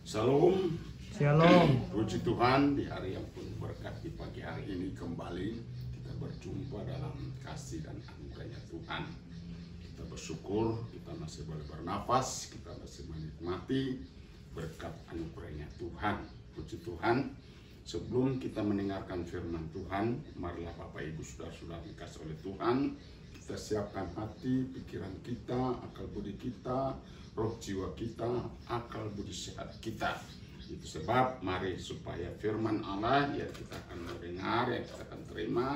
Shalom. Shalom. Puji Tuhan, di hari yang penuh berkat di pagi hari ini kembali kita berjumpa dalam kasih dan anugerahnya Tuhan. Kita bersyukur kita masih boleh bernafas, kita masih menikmati berkat anugerahnya Tuhan. Puji Tuhan. Sebelum kita mendengarkan firman Tuhan, marilah Bapak Ibu Saudara-saudara dikasih oleh Tuhan, kita siapkan hati, pikiran kita, akal budi kita, roh jiwa kita, akal budi sehat kita. Itu sebab mari supaya firman Allah yang kita akan mendengar, yang kita akan terima,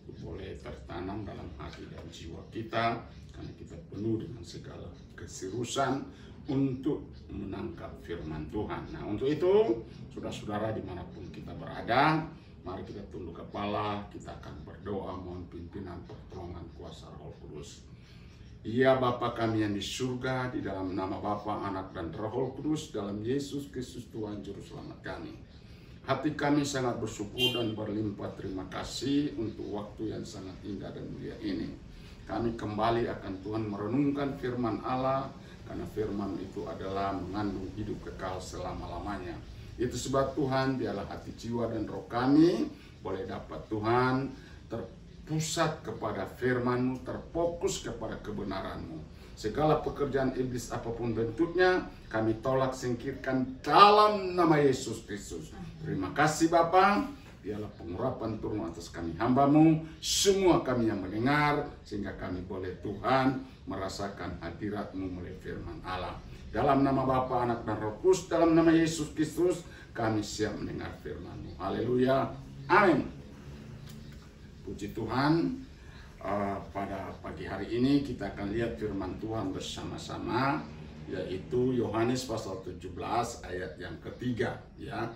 itu boleh tertanam dalam hati dan jiwa kita, karena kita penuh dengan segala keseriusan untuk menangkap firman Tuhan. Nah, untuk itu, saudara-saudara dimanapun kita berada, mari kita tunduk kepala, kita akan berdoa mohon pimpinan pertolongan kuasa Roh Kudus. Ya Bapa kami yang di surga, di dalam nama Bapa, Anak dan Roh Kudus, dalam Yesus Kristus Tuhan Juru Selamat kami. Hati kami sangat bersyukur dan berlimpah terima kasih untuk waktu yang sangat indah dan mulia ini. Kami kembali akan Tuhan merenungkan firman Allah, karena firman itu adalah mengandung hidup kekal selama-lamanya. Itu sebab Tuhan, biarlah hati jiwa dan roh kami boleh dapat Tuhan terpusat kepada firman-Mu, terfokus kepada kebenaran-Mu. Segala pekerjaan iblis apapun bentuknya, kami tolak singkirkan dalam nama Yesus Kristus. Terima kasih Bapa, biarlah pengurapan turun atas kami hamba-Mu, semua kami yang mendengar, sehingga kami boleh Tuhan merasakan hadirat-Mu melalui firman Allah. Dalam nama Bapa, Anak dan Roh Kudus, dalam nama Yesus Kristus, kami siap mendengar firman-Mu. Haleluya, amin. Puji Tuhan, pada pagi hari ini kita akan lihat firman Tuhan bersama-sama, yaitu Yohanes pasal 17 ayat yang ketiga. Ya,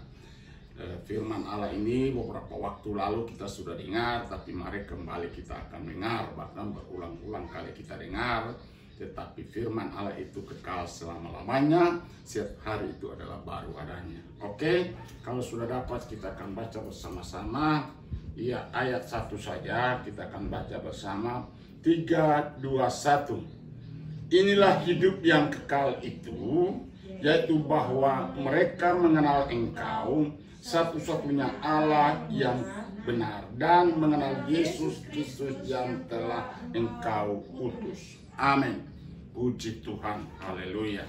firman Allah ini beberapa waktu lalu kita sudah dengar, tapi mari kembali kita akan dengar, bahkan berulang-ulang kali kita dengar. Tetapi firman Allah itu kekal selama-lamanya, setiap hari itu adalah baru adanya. Oke, kalau sudah dapat kita akan baca bersama-sama. Ya, ayat 1 saja kita akan baca bersama. 3, 2, 1. Inilah hidup yang kekal itu, yaitu bahwa mereka mengenal Engkau, satu-satunya Allah yang benar, dan mengenal Yesus Kristus yang telah Engkau utus. Amin. Puji Tuhan. Haleluya.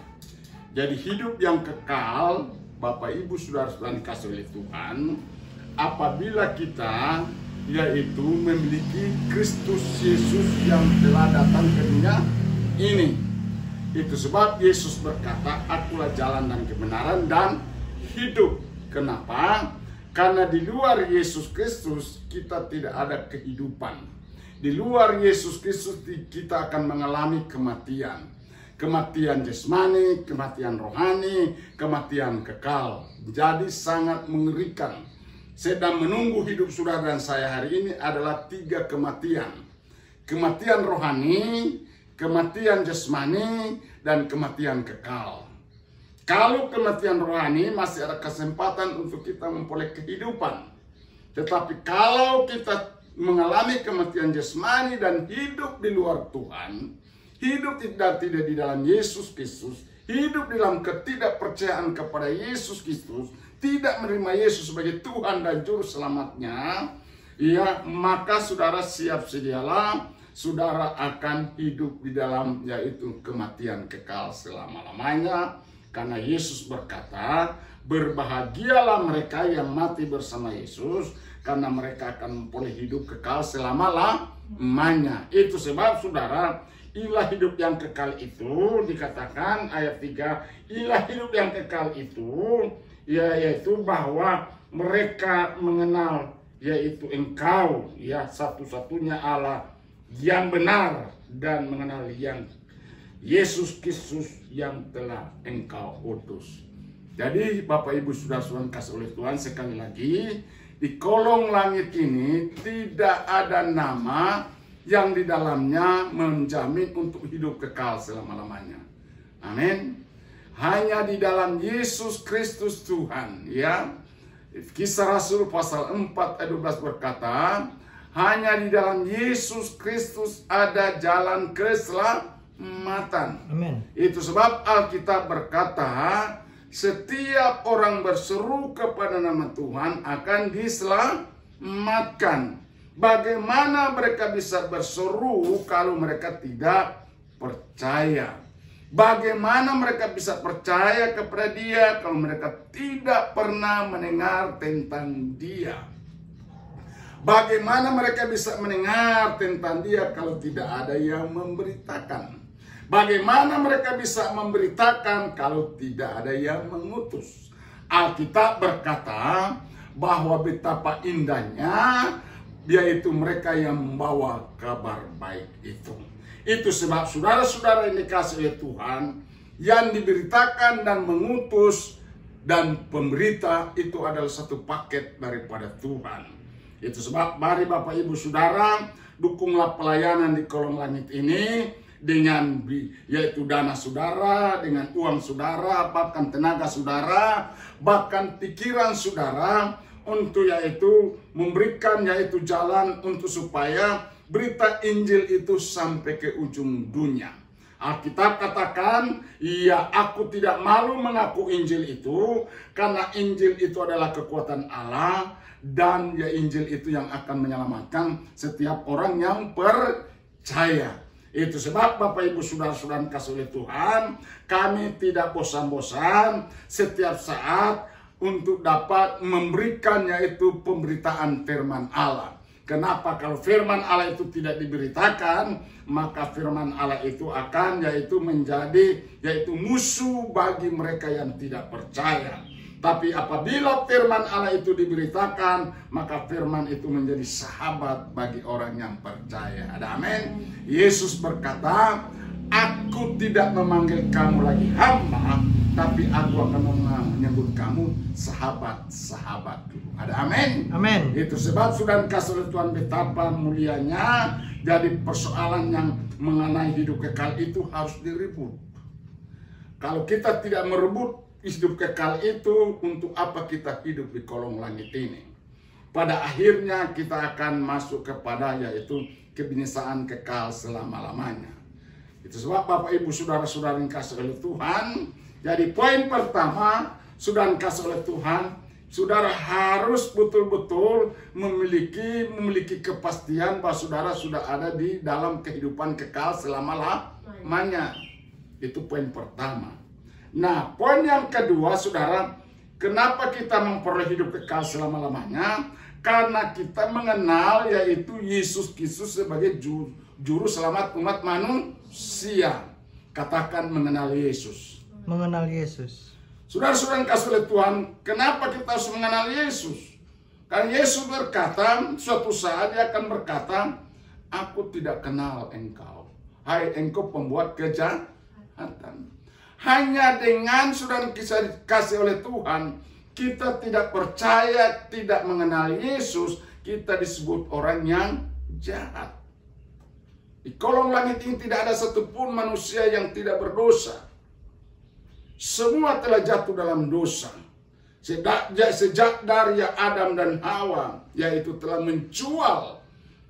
Jadi hidup yang kekal, Bapak Ibu Saudara-saudara dikasih oleh Tuhan, apabila kita yaitu memiliki Kristus Yesus yang telah datang ke dunia ini. Itu sebab Yesus berkata, akulah jalan dan kebenaran dan hidup. Kenapa? Karena di luar Yesus Kristus kita tidak ada kehidupan. Di luar Yesus Kristus kita akan mengalami kematian. Kematian jasmani, kematian rohani, kematian kekal. Jadi sangat mengerikan. Sedang menunggu hidup saudara dan saya hari ini adalah 3 kematian. Kematian rohani, kematian jasmani, dan kematian kekal. Kalau kematian rohani masih ada kesempatan untuk kita memperoleh kehidupan. Tetapi kalau kita mengalami kematian jasmani dan hidup di luar Tuhan, hidup tidak di dalam Yesus Kristus, hidup dalam ketidakpercayaan kepada Yesus Kristus, tidak menerima Yesus sebagai Tuhan dan Juru Selamatnya, ya, maka saudara siap sedialah, saudara akan hidup di dalam yaitu kematian kekal selama-lamanya. Karena Yesus berkata, berbahagialah mereka yang mati bersama Yesus, karena mereka akan memperoleh hidup kekal selama-lamanya. Itu sebab saudara, inilah hidup yang kekal itu, dikatakan ayat 3, inilah hidup yang kekal itu, yaitu bahwa mereka mengenal yaitu Engkau, ya, satu-satunya Allah yang benar, dan mengenal yang Yesus Kristus yang telah Engkau utus. Jadi Bapak Ibu Saudara-saudara kasih oleh Tuhan, sekali lagi di kolong langit ini tidak ada nama yang di dalamnya menjamin untuk hidup kekal selama-lamanya. Amin. Hanya di dalam Yesus Kristus Tuhan, ya. Kisah Rasul pasal 4 ayat 12 berkata, hanya di dalam Yesus Kristus ada jalan keselamatan. Amin. Itu sebab Alkitab berkata, setiap orang berseru kepada nama Tuhan akan diselamatkan. Bagaimana mereka bisa berseru kalau mereka tidak percaya? Bagaimana mereka bisa percaya kepada Dia kalau mereka tidak pernah mendengar tentang Dia? Bagaimana mereka bisa mendengar tentang Dia kalau tidak ada yang memberitakan? Bagaimana mereka bisa memberitakan kalau tidak ada yang mengutus? Alkitab berkata bahwa betapa indahnya yaitu mereka yang membawa kabar baik itu. Itu sebab saudara-saudara yang dikasihi oleh Tuhan, yang diberitakan dan mengutus dan pemberita itu adalah satu paket daripada Tuhan. Itu sebab mari Bapak Ibu Saudara, dukunglah pelayanan di kolong langit ini dengan yaitu dana saudara, dengan uang saudara, bahkan tenaga saudara, bahkan pikiran saudara, untuk yaitu memberikan yaitu jalan untuk supaya berita Injil itu sampai ke ujung dunia. Alkitab katakan, ya aku tidak malu mengaku Injil itu, karena Injil itu adalah kekuatan Allah, dan ya Injil itu yang akan menyelamatkan setiap orang yang percaya. Itu sebab Bapak Ibu Saudara-saudara kasih oleh Tuhan, kami tidak bosan-bosan setiap saat untuk dapat memberikan yaitu pemberitaan firman Allah. Kenapa? Kalau firman Allah itu tidak diberitakan, maka firman Allah itu akan yaitu menjadi yaitu musuh bagi mereka yang tidak percaya. Tapi apabila firman Allah itu diberitakan, maka firman itu menjadi sahabat bagi orang yang percaya. Ada amin. Yesus berkata, aku tidak memanggil kamu lagi hamba, tapi aku akan menyebut kamu sahabat-sahabatku. Ada amin. Amin. Itu sebab sudah dikasih oleh Tuhan betapa mulianya. Jadi persoalan yang mengenai hidup kekal itu harus direbut. Kalau kita tidak merebut hidup kekal itu, untuk apa kita hidup di kolong langit ini? Pada akhirnya kita akan masuk kepada yaitu kebinasaan kekal selama-lamanya. Itu sebab Bapak Ibu Saudara-saudara yang kasih oleh Tuhan, jadi poin pertama, sudah dikasih oleh Tuhan, saudara harus betul-betul memiliki kepastian bahwa saudara sudah ada di dalam kehidupan kekal selama-lamanya. Itu poin pertama. Nah, poin yang kedua, saudara, kenapa kita memperoleh hidup kekal selama-lamanya? Karena kita mengenal yaitu Yesus Kristus sebagai juru selamat umat manusia. Katakan mengenal Yesus. Mengenal Yesus. Saudara-saudara yang kasih oleh Tuhan, kenapa kita harus mengenal Yesus? Karena Yesus berkata, suatu saat Dia akan berkata, aku tidak kenal engkau. Hai engkau pembuat kejahatan. Hanya dengan sudah dikasih oleh Tuhan, kita tidak percaya, tidak mengenal Yesus, kita disebut orang yang jahat. Di kolong langit ini tidak ada satupun manusia yang tidak berdosa. Semua telah jatuh dalam dosa. Sejak dari Adam dan Hawa, yaitu telah menjual,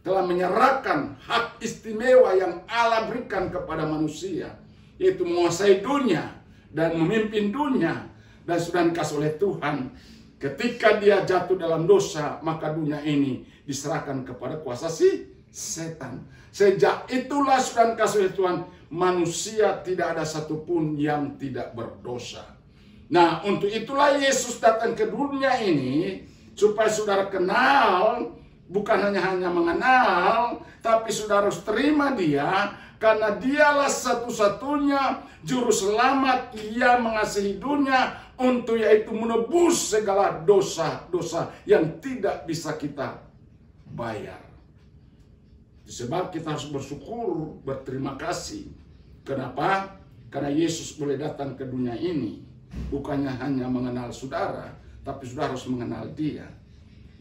telah menyerahkan hak istimewa yang Allah berikan kepada manusia, yaitu menguasai dunia dan memimpin dunia. Dan sudah dikasih oleh Tuhan, ketika dia jatuh dalam dosa, maka dunia ini diserahkan kepada kuasa si setan. Sejak itulah sudah dikasih oleh Tuhan, manusia tidak ada satupun yang tidak berdosa. Nah, untuk itulah Yesus datang ke dunia ini, supaya saudara kenal, bukan hanya mengenal, tapi saudara harus terima Dia, karena Dialah satu-satunya juru selamat yang mengasihi dunia, untuk yaitu menebus segala dosa-dosa yang tidak bisa kita bayar. Sebab kita harus bersyukur, berterima kasih. Kenapa? Karena Yesus boleh datang ke dunia ini, bukannya hanya mengenal saudara, tapi saudara harus mengenal Dia.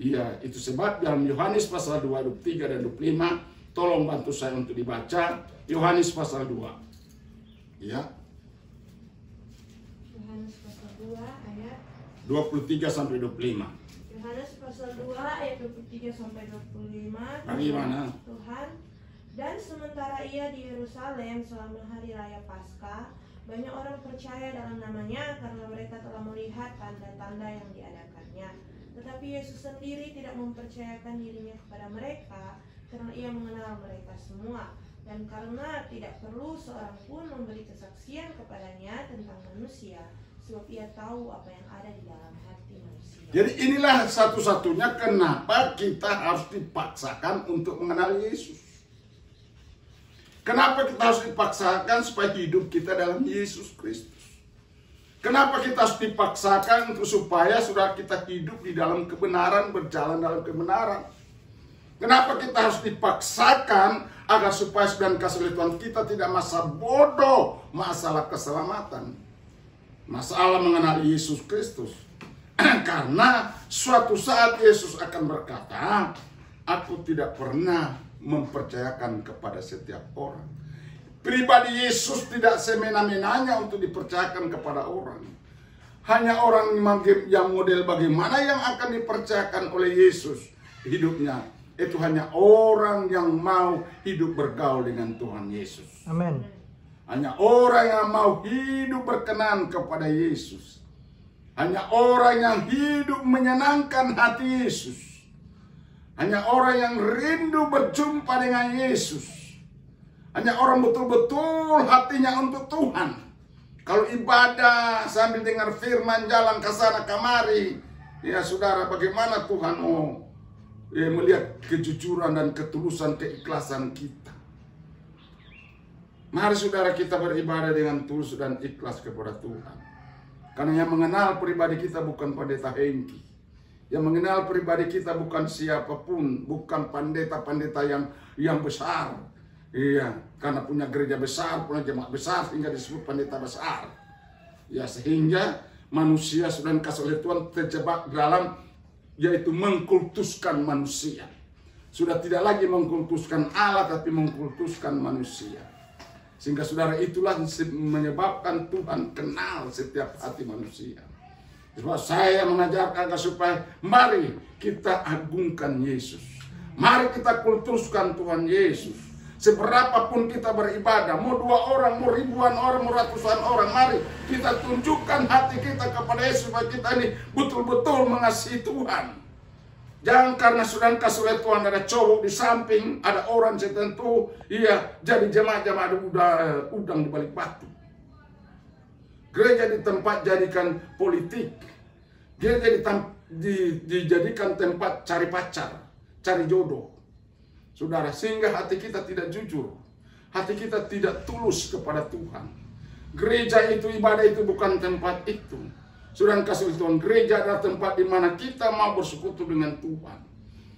Iya, itu sebab dalam Yohanes pasal 2, 23 dan 25, tolong bantu saya untuk dibaca. Yohanes pasal 2. Ya. Yohanes pasal 2 ayat 23 sampai 25. Yohanes pasal 2 ayat 23 sampai 25. Bagaimana? Tuhan, dan sementara ia di Yerusalem selama hari raya Paskah, Banyak orang percaya dalam namanya karena mereka telah melihat tanda-tanda yang diadakannya. Tetapi Yesus sendiri tidak mempercayakan dirinya kepada mereka karena ia mengenal mereka semua. Dan karena tidak perlu seorang pun memberi kesaksian kepadanya tentang manusia, sebab ia tahu apa yang ada di dalam hati manusia. Jadi inilah satu-satunya kenapa kita harus dipaksakan untuk mengenal Yesus. Kenapa kita harus dipaksakan supaya hidup kita dalam Yesus Kristus. Kenapa kita harus dipaksakan untuk supaya saudara kita hidup di dalam kebenaran, berjalan dalam kebenaran. Kenapa kita harus dipaksakan agar supaya sedang kasih Tuhan kita tidak masa bodoh masalah keselamatan, masalah mengenal Yesus Kristus. Karena suatu saat Yesus akan berkata, aku tidak pernah mempercayakan kepada setiap orang. Pribadi Yesus tidak semena-menanya untuk dipercayakan kepada orang. Hanya orang yang model bagaimana yang akan dipercayakan oleh Yesus hidupnya. Itu hanya orang yang mau hidup bergaul dengan Tuhan Yesus. Amin. Hanya orang yang mau hidup berkenan kepada Yesus. Hanya orang yang hidup menyenangkan hati Yesus. Hanya orang yang rindu berjumpa dengan Yesus. Hanya orang betul-betul hatinya untuk Tuhan. Kalau ibadah sambil dengar firman, jalan ke sana kemari, ya saudara, bagaimana Tuhan mau melihat kejujuran dan ketulusan, keikhlasan kita. Mari saudara kita beribadah dengan tulus dan ikhlas kepada Tuhan. Karena yang mengenal pribadi kita bukan pendeta Hengki. Yang mengenal pribadi kita bukan siapapun, bukan pendeta-pendeta yang besar. Iya, karena punya gereja besar, punya jemaat besar, sehingga disebut pendeta besar. Ya, sehingga manusia sudah dikasih oleh Tuhan terjebak dalam, yaitu mengkultuskan manusia. Sudah tidak lagi mengkultuskan Allah, tapi mengkultuskan manusia. Sehingga saudara itulah menyebabkan Tuhan kenal setiap hati manusia. Sebab saya mengajarkan supaya mari kita agungkan Yesus. Mari kita kultuskan Tuhan Yesus. Seberapapun kita beribadah, mau 2 orang, mau ribuan orang, mau ratusan orang, mari kita tunjukkan hati kita kepada Yesus supaya kita ini betul-betul mengasihi Tuhan. Jangan karena sudah kasih oleh Tuhan ada cowok di samping, ada orang tertentu, iya jadi jemaat-jemaat udang di balik batu. Gereja di tempat jadikan politik. Gereja dijadikan tempat cari pacar, cari jodoh. Saudara, sehingga hati kita tidak jujur. Hati kita tidak tulus kepada Tuhan. Gereja itu, ibadah itu bukan tempat itu. Saudara kasih Tuhan, gereja adalah tempat di mana kita mau bersekutu dengan Tuhan.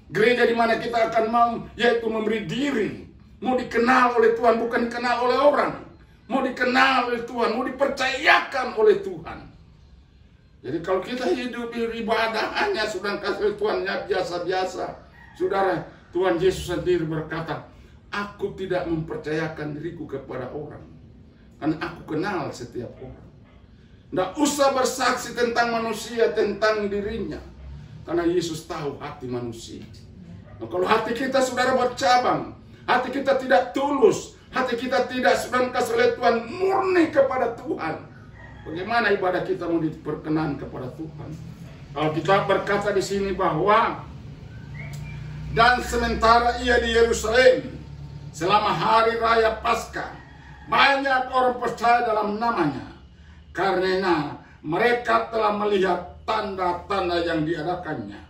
Gereja di mana kita akan mau, yaitu memberi diri. Mau dikenal oleh Tuhan, bukan dikenal oleh orang. Mau dikenal oleh Tuhan, mau dipercayakan oleh Tuhan. Jadi kalau kita hidup beribadah hanya sudah kasih Tuhan biasa-biasa, saudara, Tuhan Yesus sendiri berkata, aku tidak mempercayakan diriku kepada orang, karena aku kenal setiap orang. Tidak usah bersaksi tentang manusia, tentang dirinya, karena Yesus tahu hati manusia. Nah, kalau hati kita saudara bercabang, hati kita tidak tulus, hati kita tidak sedang kasih oleh Tuhan murni kepada Tuhan, bagaimana ibadah kita mau diperkenan kepada Tuhan? Kalau kita berkata di sini bahwa dan sementara ia di Yerusalem selama hari raya Paskah, banyak orang percaya dalam namanya, karena mereka telah melihat tanda-tanda yang diadakannya.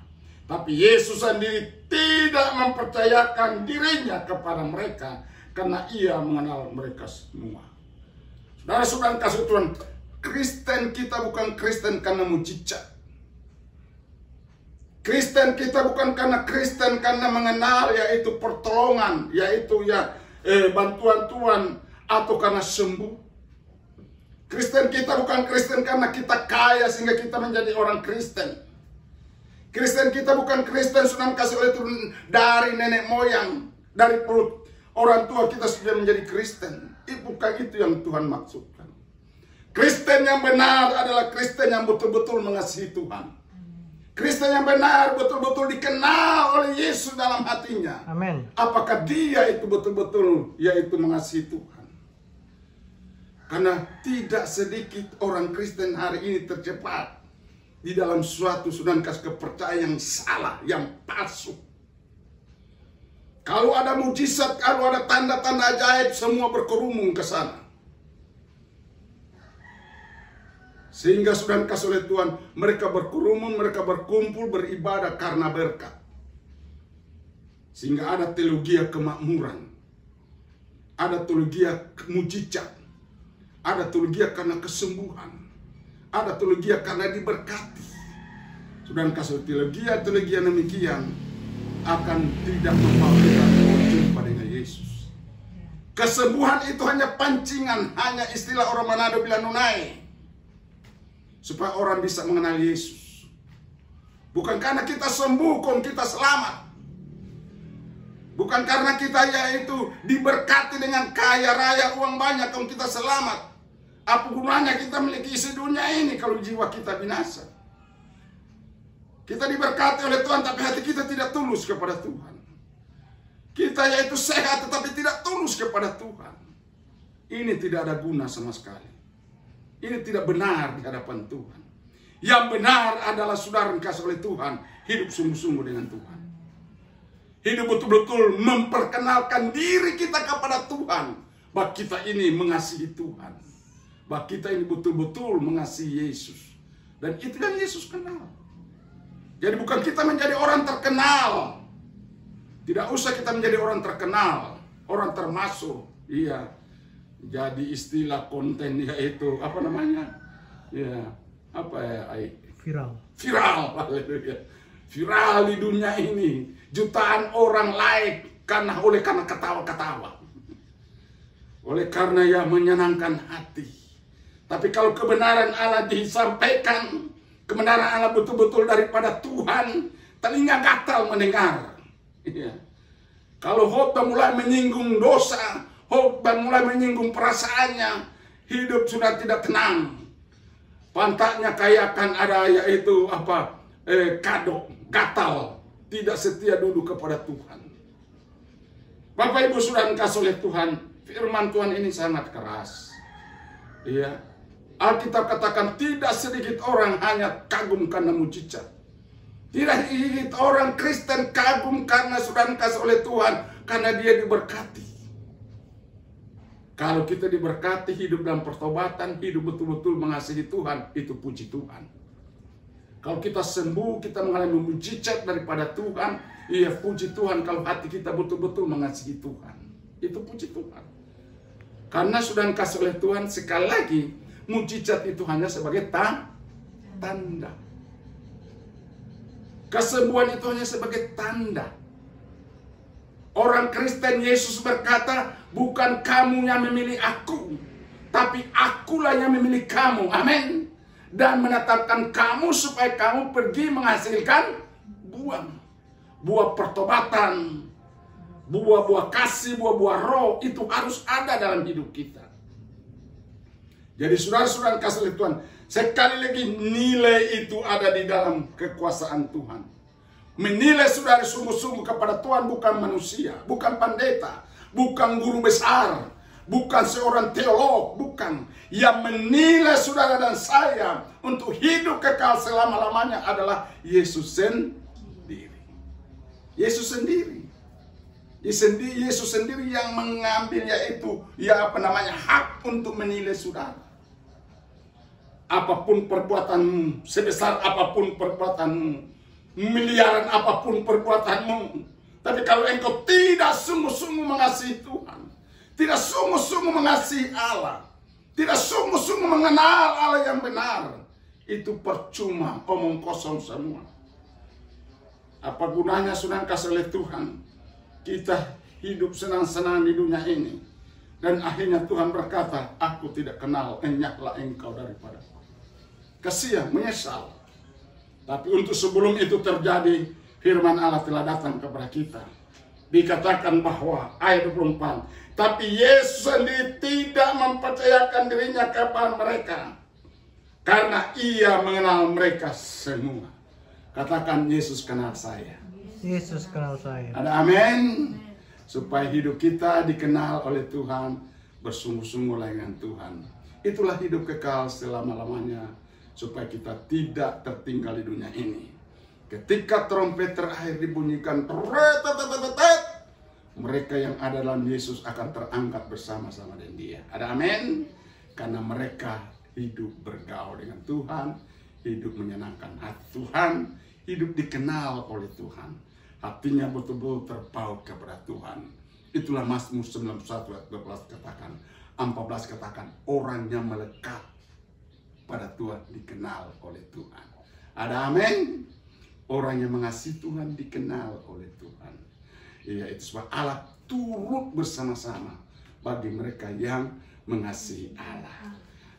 Tapi Yesus sendiri tidak mempercayakan dirinya kepada mereka, karena ia mengenal mereka semua. Saudara-saudara kasih Tuhan, Kristen kita bukan Kristen karena mujizat. Kristen kita bukan karena Kristen karena mengenal, yaitu pertolongan, yaitu bantuan Tuhan, atau karena sembuh. Kristen kita bukan Kristen karena kita kaya sehingga kita menjadi orang Kristen. Kristen kita bukan Kristen sudah kasih oleh Tuhan dari nenek moyang, dari perut orang tua kita sudah menjadi Kristen. Bukan itu yang Tuhan maksudkan. Kristen yang benar adalah Kristen yang betul-betul mengasihi Tuhan. Kristen yang benar betul-betul dikenal oleh Yesus dalam hatinya. Amin. Apakah dia itu betul-betul yaitu mengasihi Tuhan? Karena tidak sedikit orang Kristen hari ini terjebak di dalam suatu sunankas kepercayaan yang salah, yang palsu. Kalau ada mujizat, kalau ada tanda-tanda ajaib, semua berkerumun ke sana. Sehingga sunankas oleh Tuhan, mereka berkerumun, mereka berkumpul, beribadah karena berkat. Sehingga ada teologi kemakmuran, ada teologi mujizat, ada teologi karena kesembuhan, ada teologi karena diberkati. Sedangkan teologi yang demikian akan tidak membawa kita berjumpa dengan Yesus. Kesembuhan itu hanya pancingan, hanya istilah orang Manado bilang nunai, supaya orang bisa mengenal Yesus. Bukan karena kita sembuh, kita selamat. Bukan karena kita yaitu diberkati dengan kaya raya uang banyak kalau kita selamat. Apa gunanya kita memiliki isi dunia ini kalau jiwa kita binasa? Kita diberkati oleh Tuhan tapi hati kita tidak tulus kepada Tuhan. Kita yaitu sehat tetapi tidak tulus kepada Tuhan. Ini tidak ada guna sama sekali. Ini tidak benar di hadapan Tuhan. Yang benar adalah saudara dikasih oleh Tuhan, hidup sungguh-sungguh dengan Tuhan. Hidup betul-betul memperkenalkan diri kita kepada Tuhan. Bahwa kita ini mengasihi Tuhan. Bahwa kita ini betul-betul mengasihi Yesus. Dan itu yang Yesus kenal. Jadi bukan kita menjadi orang terkenal. Tidak usah kita menjadi orang terkenal. Orang termasuk. Iya. Jadi istilah konten yaitu apa namanya? Ya, apa ya? Viral. Viral. Haleluya. Viral di dunia ini. Jutaan orang like karena ketawa-ketawa. Oleh karena ya menyenangkan hati. Tapi kalau kebenaran Allah disampaikan, kebenaran Allah betul-betul daripada Tuhan, telinga gatal mendengar. Ya. Kalau khotbah mulai menyinggung dosa, khotbah mulai menyinggung perasaannya, hidup sudah tidak tenang. Pantatnya kayak akan ada yaitu apa? Kado, gatal. Tidak setia duduk kepada Tuhan. Bapak Ibu sudah dikasih oleh Tuhan, firman Tuhan ini sangat keras. Iya. Alkitab katakan tidak sedikit orang hanya kagum karena mujizat. Tidak sedikit orang Kristen kagum karena sudah dikasih oleh Tuhan, karena dia diberkati. Kalau kita diberkati, hidup dalam pertobatan, hidup betul-betul mengasihi Tuhan, itu puji Tuhan. Kalau kita sembuh, kita mengalami mujizat daripada Tuhan, iya puji Tuhan. Kalau hati kita betul-betul mengasihi Tuhan, itu puji Tuhan. Karena sudah dikasih oleh Tuhan, sekali lagi, mujizat itu hanya sebagai tanda. Kesembuhan itu hanya sebagai tanda. Orang Kristen, Yesus berkata, bukan kamu yang memilih aku, tapi akulah yang memilih kamu. Amin. Dan menetapkan kamu supaya kamu pergi menghasilkan buah pertobatan, buah-buah kasih, buah-buah roh. Itu harus ada dalam hidup kita. Jadi saudara-saudara kasih oleh Tuhan, sekali lagi nilai itu ada di dalam kekuasaan Tuhan. Menilai saudara sungguh-sungguh kepada Tuhan, bukan manusia, bukan pendeta, bukan guru besar, bukan seorang teolog, bukan. Yang menilai saudara dan saya untuk hidup kekal selama-lamanya adalah Yesus sendiri. Yesus sendiri. Yesus sendiri yang mengambil yaitu hak untuk menilai saudara. Apapun perbuatanmu, sebesar apapun perbuatanmu, miliaran apapun perbuatanmu, tapi kalau engkau tidak sungguh-sungguh mengasihi Tuhan, tidak sungguh-sungguh mengasihi Allah, tidak sungguh-sungguh mengenal Allah yang benar, itu percuma, omong kosong semua. Apa gunanya sudah dikasih oleh Tuhan kita hidup senang-senang di dunia ini, dan akhirnya Tuhan berkata, aku tidak kenal, enyahlah engkau daripadaku. Kasihan, menyesal. Tapi untuk sebelum itu terjadi, firman Allah telah datang kepada kita. Dikatakan bahwa ayat 24, tapi Yesus sendiri tidak mempercayakan dirinya kepada mereka, karena ia mengenal mereka semua. Katakan, Yesus kenal saya. Yesus kenal saya. Ada amin. Supaya hidup kita dikenal oleh Tuhan, bersungguh-sungguh dengan Tuhan. Itulah hidup kekal selama-lamanya, supaya kita tidak tertinggal di dunia ini. Ketika trompet terakhir dibunyikan, mereka yang ada dalam Yesus akan terangkat bersama-sama dengan Dia. Ada amin? Karena mereka hidup bergaul dengan Tuhan, hidup menyenangkan hati Tuhan, hidup dikenal oleh Tuhan. Hatinya betul-betul terpaut kepada Tuhan. Itulah Mazmur 91 ayat 14 katakan, 14 katakan, orang yang melekat pada Tuhan dikenal oleh Tuhan. Ada amin? Orang yang mengasihi Tuhan dikenal oleh Tuhan. Ya, itu sebab Allah turut bersama-sama bagi mereka yang mengasihi Allah.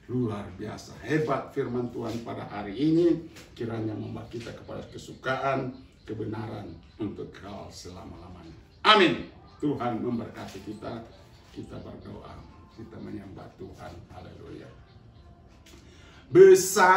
Luar biasa, hebat firman Tuhan pada hari ini. Kiranya membawa kita kepada kesukaan, kebenaran untuk kekal selama-lamanya. Amin. Tuhan memberkati kita. Kita berdoa, kita menyembah Tuhan. Haleluya. Besar